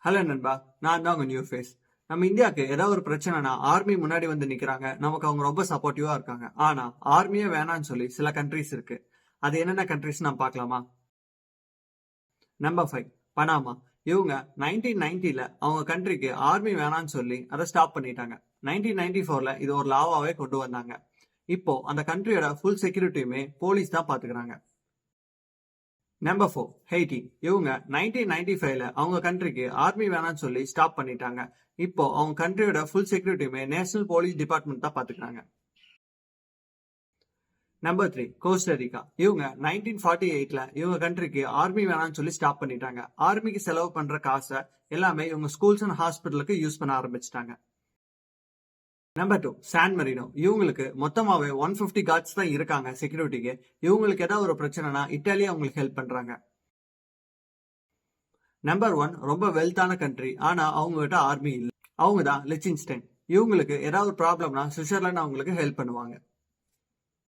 Hello நண்பா, நான் தான் உங்க நியூ ஃபேஸ். நம்ம இந்தியாவுக்கு ஏதாவது ஒரு பிரச்சனைனா ஆர்மி முன்னாடி வந்து நிக்கிறாங்க. நமக்கு அவங்க ரொம்ப சப்போர்ட்டிவா இருக்காங்க. ஆனா ஆர்மியே வேணாம்னு சொல்லி சில கண்ட்ரீஸ் இருக்கு. அது என்னென்ன கண்ட்ரீஸ் நாம் பார்க்கலாமா? Number 5 Panama. இவங்க 1990ல அவங்க கண்ட்ரிக்கு ஆர்மி வேணாம்னு சொல்லி அதை ஸ்டாப் பண்ணிட்டாங்க. 1994ல இது ஒரு லாவாவே கொண்டு வந்தாங்க. இப்போ அந்த கண்ட்ரியோட ஃபுல் செக்யூரிட்டியுமே போலீஸ் தான் பாத்துக்கிறாங்க. Number 4 Haiti. இவங்க 1995ல அவங்க கண்ட்ரிக்கு ஆர்மி வேணாம்னு சொல்லி ஸ்டாப் பண்ணிட்டாங்க. இப்போ அவங்க கண்ட்ரியோட ஃபுல் செக்யூரிட்டியுமே நேஷனல் போலீஸ் டிபார்ட்மெண்ட் தான் பாத்துக்கிறாங்க. நம்பர் 3 கோஸ்டரிகா. இவங்க 1948ல இவங்க கண்ட்ரிக்கு ஆர்மி வேணாம்னு சொல்லி ஸ்டாப் பண்ணிட்டாங்க. ஆர்மிக்கு செலவு பண்ற காசை எல்லாமே இவங்க ஸ்கூல்ஸ் அண்ட் ஹாஸ்பிட்டலுக்கு யூஸ் பண்ண ஆரம்பிச்சிட்டாங்க. Number 2 San Marino. இவங்களுக்கு மொத்தமாவே 150 கார்ட்ஸ் தான் இருக்காங்க செக்யூரிட்டிக்கு. இவங்களுக்கு ஏதாவது ஒரு பிரச்சனைனா இட்டாலியா அவங்களுக்கு ஹெல்ப் பண்றாங்க. நம்பர் 1 ரொம்ப வெல்த்தான கண்ட்ரி. ஆனா அவங்க கிட்ட ஆர்மி இல்ல. அவங்க தான் லிச்சின்ஸ்டைன். இவங்களுக்கு ஏதாவது ப்ராப்ளம்னா சுவிட்சர்லாந்து அவங்களுக்கு ஹெல்ப் பண்ணுவாங்க.